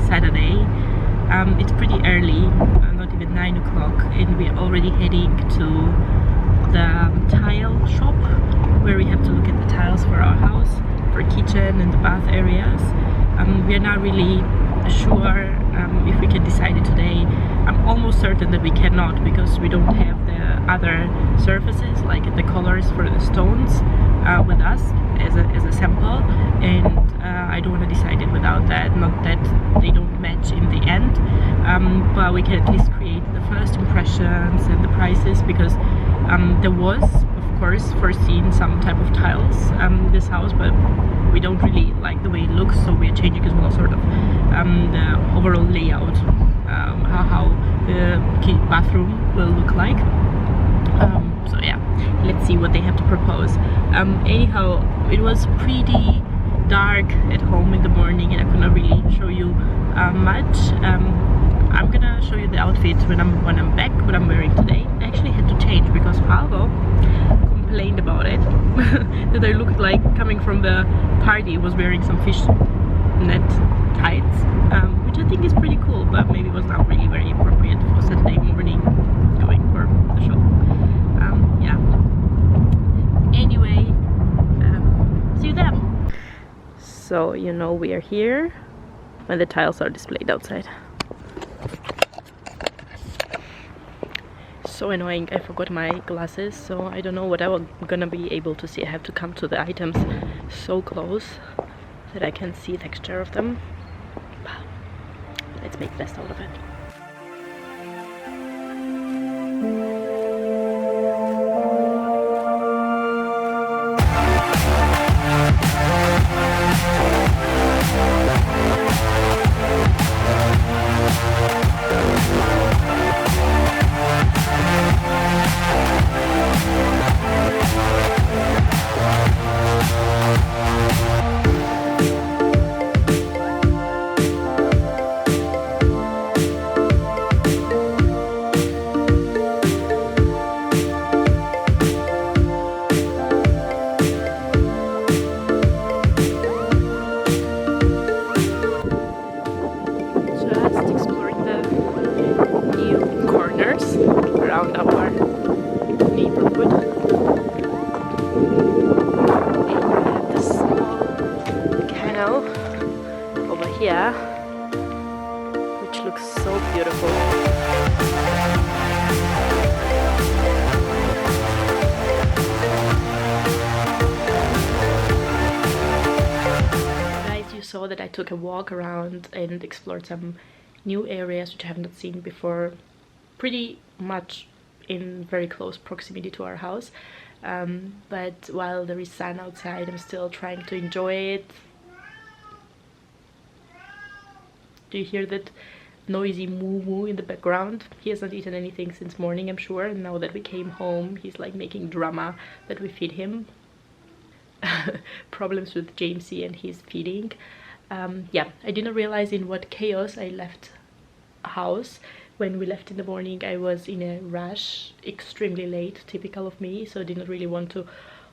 Saturday. It's pretty early, not even 9 o'clock, and we're already heading to the tile shop where we have to look at the tiles for our house, for kitchen and the bath areas. We are not really sure if we can decide it today. I'm almost certain that we cannot, because we don't have the other surfaces, like the colors for the stones, with us as a sample, and I don't want to decide it without that. Not that they don't match in the end, but we can at least create the first impressions and the prices, because there was, of course, foreseen some type of tiles in this house, but we don't really like the way it looks, so we're changing as well sort of the overall layout, how the bathroom will look like. So yeah, let's see what they have to propose. Anyhow, it was pretty dark at home in the morning and I could not really show you much. I'm gonna show you the outfit when I'm back, what I'm wearing today. I actually had to change because Falvo complained about it that I looked like coming from the party, was wearing some fish net tights, which I think is pretty cool, but maybe was not really very appropriate for Saturday morning going for the show. Yeah, anyway, see you then. So you know we are here when the tiles are displayed outside. So annoying, I forgot my glasses, so I don't know what I'm gonna be able to see. I have to come to the items so close that I can see the texture of them. Let's make the best out of it. Around our neighborhood. And we have this small canal over here, which looks so beautiful. Guys, you saw that I took a walk around and explored some new areas which I have not seen before, pretty much in very close proximity to our house, but while there is sun outside, I'm still trying to enjoy it. Do you hear that noisy moo moo in the background? He hasn't eaten anything since morning, I'm sure, and now that we came home he's like making drama that we feed him. Problems with Jamesy and his feeding. Yeah, I didn't realize in what chaos I left house. When we left in the morning, I was in a rush, extremely late, typical of me, so I didn't really want to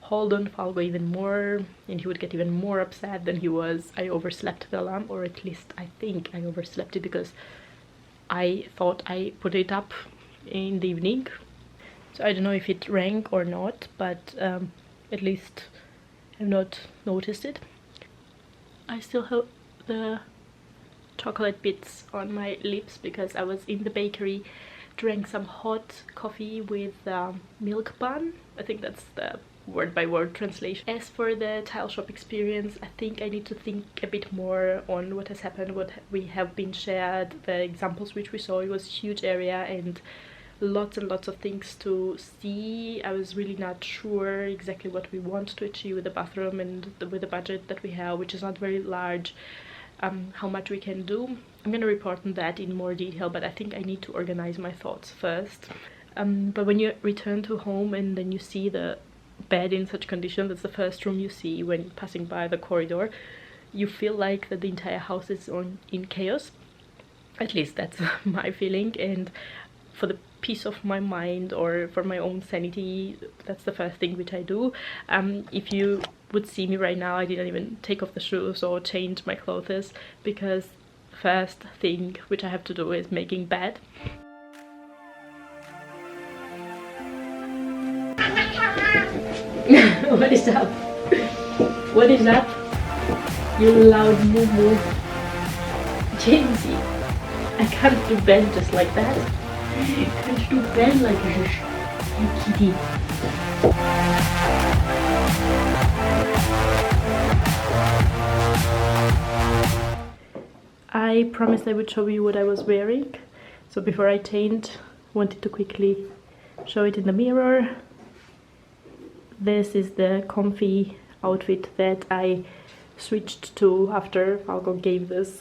hold on Falco even more, and he would get even more upset than he was. I overslept the alarm, or at least I think I overslept it, because I thought I put it up in the evening. So I don't know if it rang or not, but at least I've not noticed it. I still have the chocolate bits on my lips because I was in the bakery, drank some hot coffee with milk bun. I think that's the word-by-word translation. As for the tile shop experience, I think I need to think a bit more on what has happened, what we have been shared, the examples which we saw. It was a huge area and lots and lots of things to see. I was really not sure exactly what we want to achieve with the bathroom and with the budget that we have, which is not very large. How much we can do. I'm gonna report on that in more detail, but I think I need to organize my thoughts first. But when you return to home and then you see the bed in such condition, that's the first room you see when passing by the corridor, you feel like that the entire house is in chaos. At least that's my feeling, and for the peace of my mind or for my own sanity, that's the first thing which I do. If you would see me right now, I didn't even take off the shoes or change my clothes, because first thing which I have to do is making bed. What is up? What is up? You loud moo moo. Jamesy, I can't do Ben just like that. I can't do Ben like this. You kitty. I promised I would show you what I was wearing. So before I changed, wanted to quickly show it in the mirror. This is the comfy outfit that I switched to after Falco gave this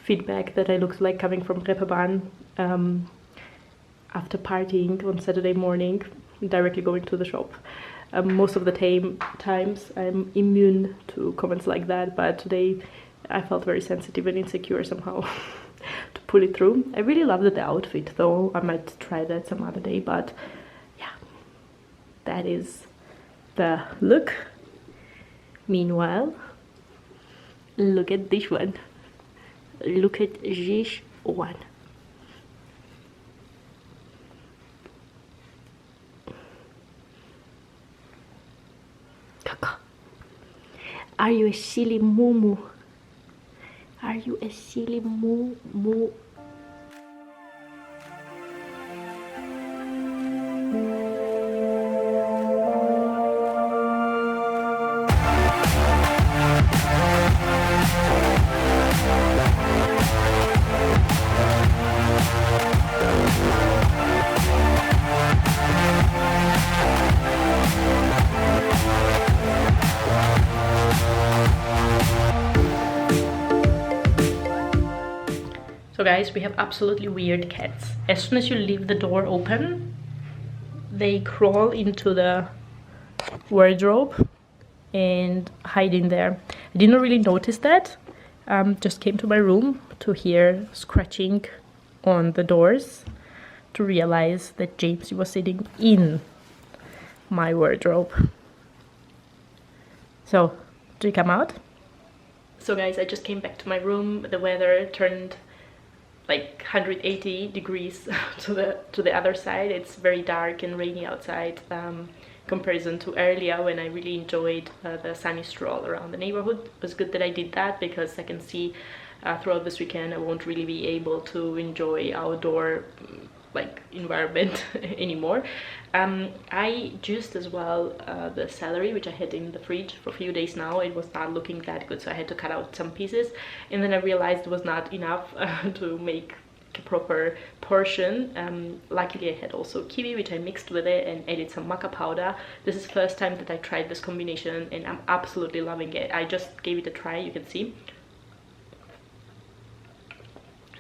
feedback that I looked like coming from Reeperbahn after partying on Saturday morning, directly going to the shop. Most of the times I'm immune to comments like that, but today I felt very sensitive and insecure somehow to pull it through. I really loved the outfit though. I might try that some other day, but yeah, that is the look. Meanwhile, look at this one. Look at this one. Kaka, are you a silly moo? Are you a silly moo? So guys, we have absolutely weird cats. As soon as you leave the door open, they crawl into the wardrobe and hide in there. I didn't really notice that. Just came to my room to hear scratching on the doors to realize that James was sitting in my wardrobe. So, do you come out? So guys, I just came back to my room. The weather turned like 180 degrees to the other side. It's very dark and rainy outside, comparison to earlier when I really enjoyed the sunny stroll around the neighborhood. It was good that I did that because I can see throughout this weekend I won't really be able to enjoy outdoor like environment anymore. I juiced as well the celery, which I had in the fridge for a few days now. It was not looking that good, so I had to cut out some pieces, and then I realized it was not enough to make a proper portion. Luckily I had also kiwi, which I mixed with it and added some maca powder. This is the first time that I tried this combination and I'm absolutely loving it. I just gave it a try, you can see,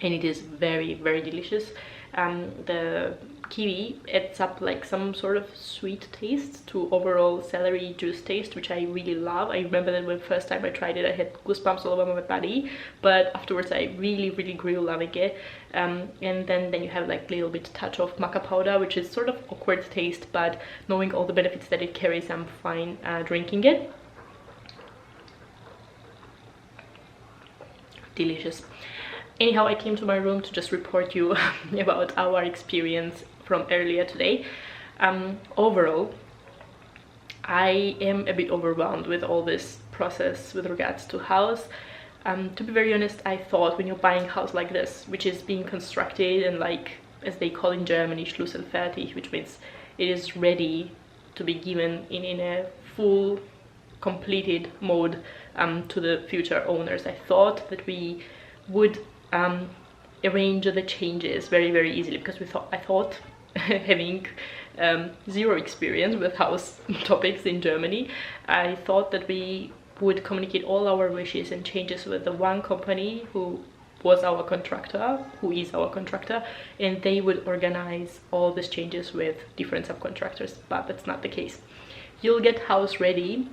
and it is very, very delicious. The kiwi adds up like some sort of sweet taste to overall celery juice taste, which I really love. I remember that when the first time I tried it I had goosebumps all over my body, but afterwards I really grew loving it. And then you have like a little bit touch of maca powder, which is sort of awkward taste, but knowing all the benefits that it carries, I'm fine drinking it. Delicious. Anyhow, I came to my room to just report you about our experience from earlier today. Overall, I am a bit overwhelmed with all this process with regards to house. To be very honest, I thought when you're buying a house like this, which is being constructed and like, as they call in Germany, schlüsselfertig, which means it is ready to be given in a full completed mode to the future owners. I thought that we would arrange the changes very easily, because I thought having zero experience with house topics in Germany, I thought that we would communicate all our wishes and changes with the one company who was our contractor, who is our contractor, and they would organize all these changes with different subcontractors, but that's not the case. You'll get house ready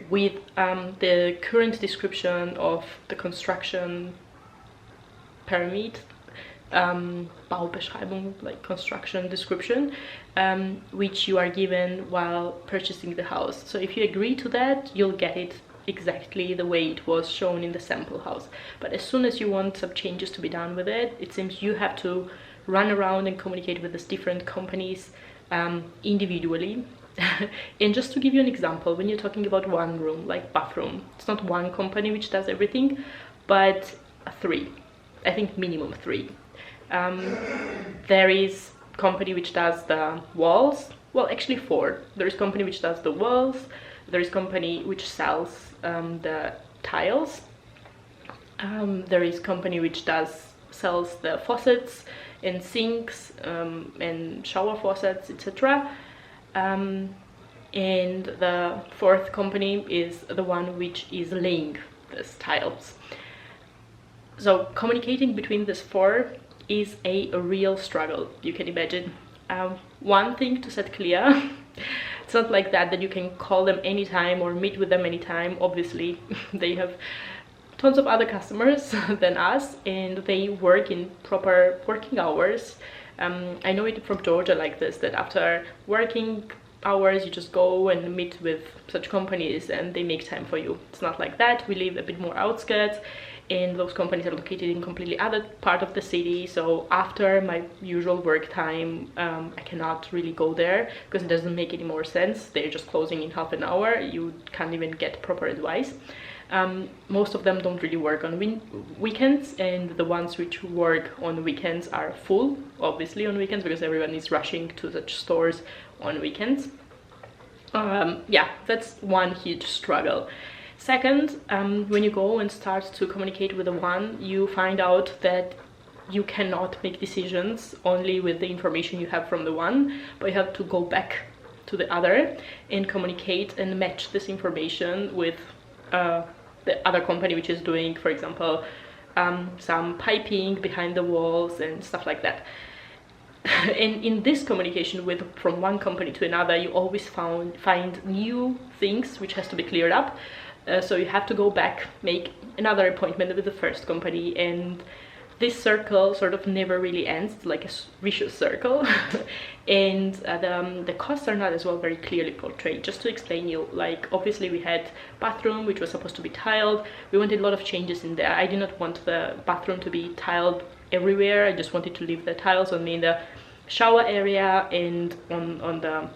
with the current description of the construction permit, Baubeschreibung, like construction description, which you are given while purchasing the house. So if you agree to that, you'll get it exactly the way it was shown in the sample house. But as soon as you want some changes to be done with it, it seems you have to run around and communicate with these different companies individually. And just to give you an example, when you're talking about one room, like bathroom, it's not one company which does everything, but three. I think minimum three. There is company which does the walls. Well, actually four. There is company which does the walls. There is company which sells the tiles. There is company which sells the faucets and sinks and shower faucets, etc. And the fourth company is the one which is laying these tiles. So communicating between these four is a real struggle, you can imagine. One thing to set clear, it's not like that you can call them anytime or meet with them anytime. Obviously, they have tons of other customers than us, and they work in proper working hours. I know it from Georgia like this, that after working hours you just go and meet with such companies and they make time for you. It's not like that. We live a bit more outskirts, and those companies are located in completely other part of the city, so after my usual work time I cannot really go there because it doesn't make any more sense. They're just closing in half an hour. You can't even get proper advice. Most of them don't really work on weekends, and the ones which work on weekends are full, obviously, on weekends, because everyone is rushing to such stores on weekends. Yeah, that's one huge struggle. Second, when you go and start to communicate with the one, you find out that you cannot make decisions only with the information you have from the one, but you have to go back to the other and communicate and match this information with the other company which is doing, for example, some piping behind the walls and stuff like that. And in this communication from one company to another, you always find new things which has to be cleared up. So you have to go back, make another appointment with the first company, and this circle sort of never really ends. It's like a vicious circle. And the costs are not as well very clearly portrayed. Just to explain you, like obviously we had bathroom which was supposed to be tiled. We wanted a lot of changes in there. I did not want the bathroom to be tiled everywhere. I just wanted to leave the tiles only in the shower area and on the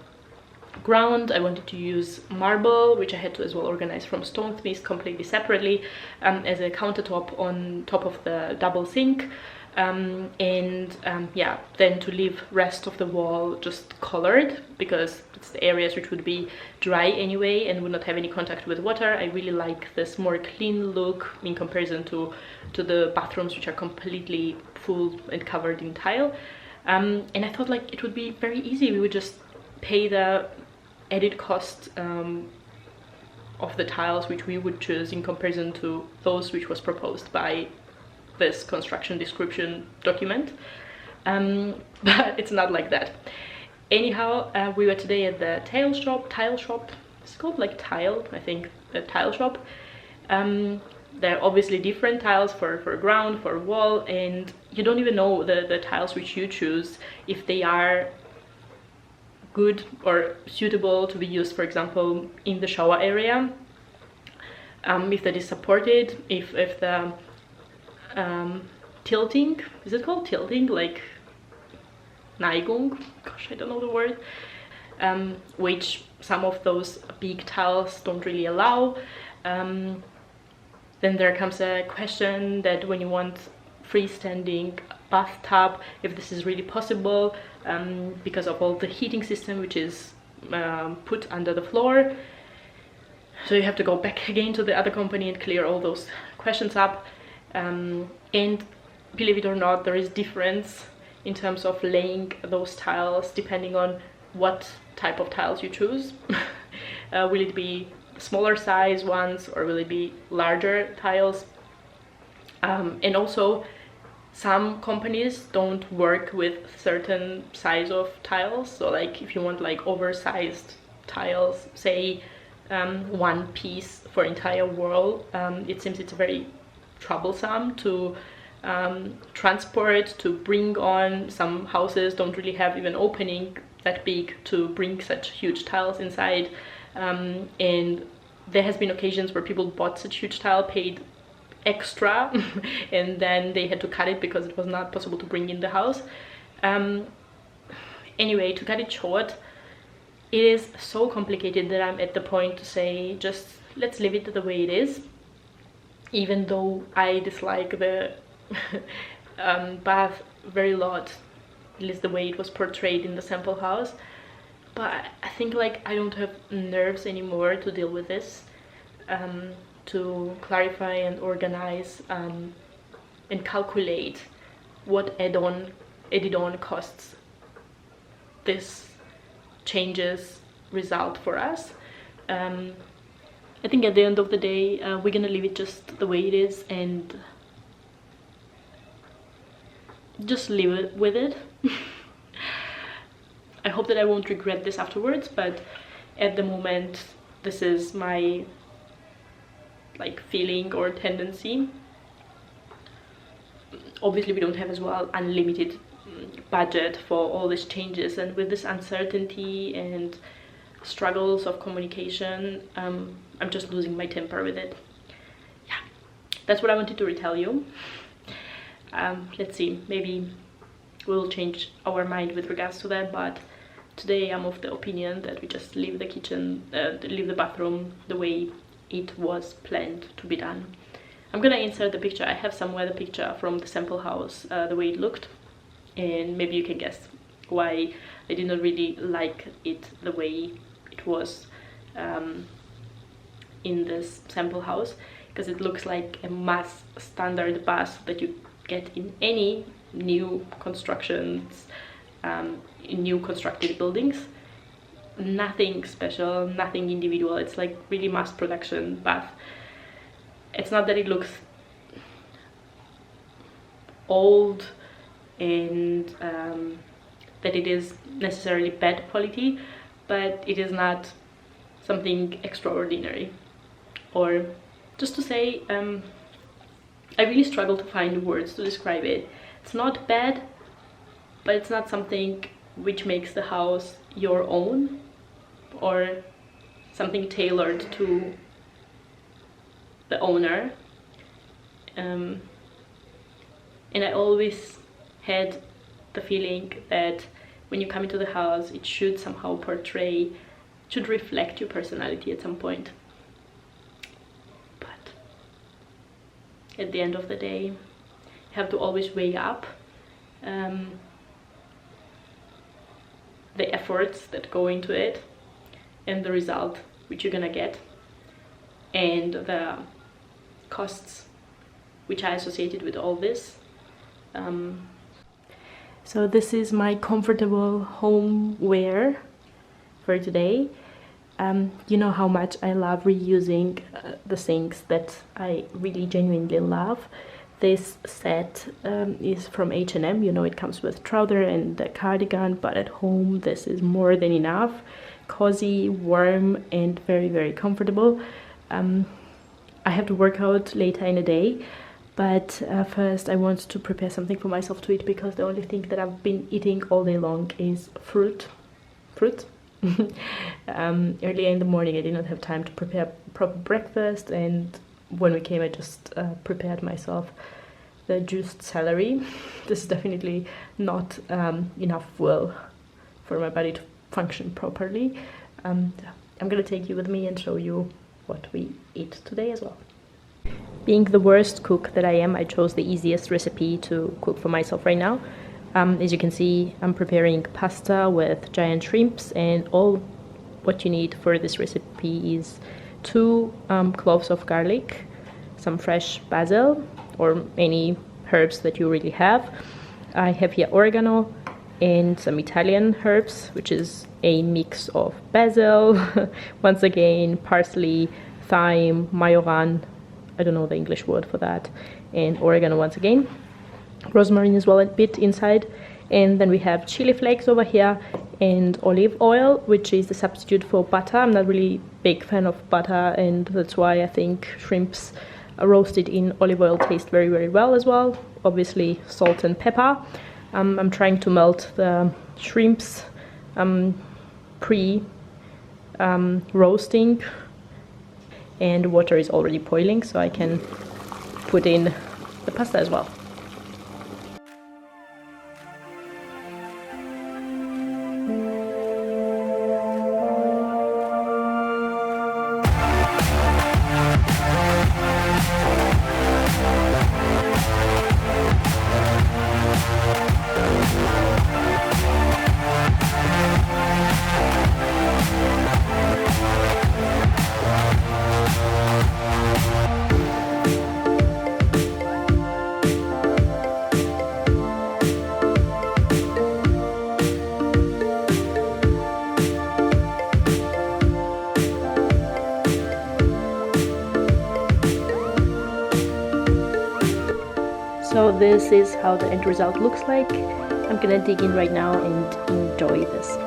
ground. I wanted to use marble, which I had to as well organize from stonesmiths completely separately, as a countertop on top of the double sink. Yeah, then to leave rest of the wall just colored, because it's the areas which would be dry anyway and would not have any contact with water. I really like this more clean look in comparison to the bathrooms which are completely full and covered in tile. And I thought like it would be very easy. We would just pay the added cost of the tiles which we would choose in comparison to those which was proposed by this construction description document, but it's not like that. Anyhow, we were today at the tile shop. It's called like tile, I think, a tile shop. There are obviously different tiles for ground, for wall, and you don't even know the tiles which you choose if they are good or suitable to be used, for example, in the shower area, if that is supported, if the tilting, is it called tilting, like Neigung, gosh, I don't know the word, which some of those big tiles don't really allow. Then there comes a question that when you want freestanding bathtub, if this is really possible, because of all the heating system which is put under the floor. So you have to go back again to the other company and clear all those questions up. And believe it or not, there is difference in terms of laying those tiles depending on what type of tiles you choose. Will it be smaller size ones or will it be larger tiles? And also some companies don't work with certain size of tiles. So like if you want like oversized tiles, say one piece for entire wall, it seems it's very troublesome to transport, to bring on. Some houses don't really have even opening that big to bring such huge tiles inside, and there has been occasions where people bought such huge tile, paid extra, and then they had to cut it because it was not possible to bring in the house. Anyway, to cut it short, it is so complicated that I'm at the point to say, just let's leave it the way it is, even though I dislike the bath very lot, at least the way it was portrayed in the sample house. But I think like I don't have nerves anymore to deal with this, to clarify and organize and calculate what added on costs this changes result for us. I think at the end of the day, we're gonna leave it just the way it is and just live it with it. I hope that I won't regret this afterwards, but at the moment this is my like feeling or tendency. Obviously we don't have as well unlimited budget for all these changes, and with this uncertainty and struggles of communication, I'm just losing my temper with it. Yeah, that's what I wanted to retell you. Let's see, maybe we'll change our mind with regards to that, but today I'm of the opinion that we just leave the kitchen, leave the bathroom the way it was planned to be done. I'm gonna insert the picture. I have somewhere the picture from the sample house, the way it looked, and maybe you can guess why I did not really like it the way it was in this sample house, because it looks like a mass standard bath that you get in any new constructions, in new constructed buildings. Nothing special, nothing individual. It's like really mass production bath. It's not that it looks old and that it is necessarily bad quality, but it is not something extraordinary. Or just to say, I really struggle to find words to describe it. It's not bad, but it's not something which makes the house your own or something tailored to the owner. And I always had the feeling that when you come into the house, it should somehow portray, should reflect your personality at some point. But at the end of the day, you have to always weigh up the efforts that go into it and the result which you're gonna get, and the costs which are associated with all this. So this is my comfortable home wear for today. You know how much I love reusing the things that I really genuinely love. This set is from H&M. You know, it comes with trouser and the cardigan, but at home this is more than enough. Cozy, warm, and very, very comfortable. I have to work out later in the day, but first I want to prepare something for myself to eat, because the only thing that I've been eating all day long is fruit. Earlier in the morning I did not have time to prepare proper breakfast, and when we came I just prepared myself the juiced celery. This is definitely not enough fuel for my body to function properly. I'm gonna take you with me and show you what we eat today as well. Being the worst cook that I am, I chose the easiest recipe to cook for myself right now. As you can see, I'm preparing pasta with giant shrimps, and all what you need for this recipe is 2 cloves of garlic, some fresh basil or any herbs that you really have. I have here oregano and some Italian herbs, which is a mix of basil, once again, parsley, thyme, majoran, I don't know the English word for that, and oregano once again. Rosemary as well a bit inside. And then we have chili flakes over here and olive oil, which is the substitute for butter. I'm not really a big fan of butter, and that's why I think shrimps roasted in olive oil taste very, very well as well. Obviously salt and pepper. I'm trying to melt the shrimps pre-roasting. and water is already boiling, so I can put in the pasta as well. So this is how the end result looks like. I'm gonna dig in right now and enjoy this.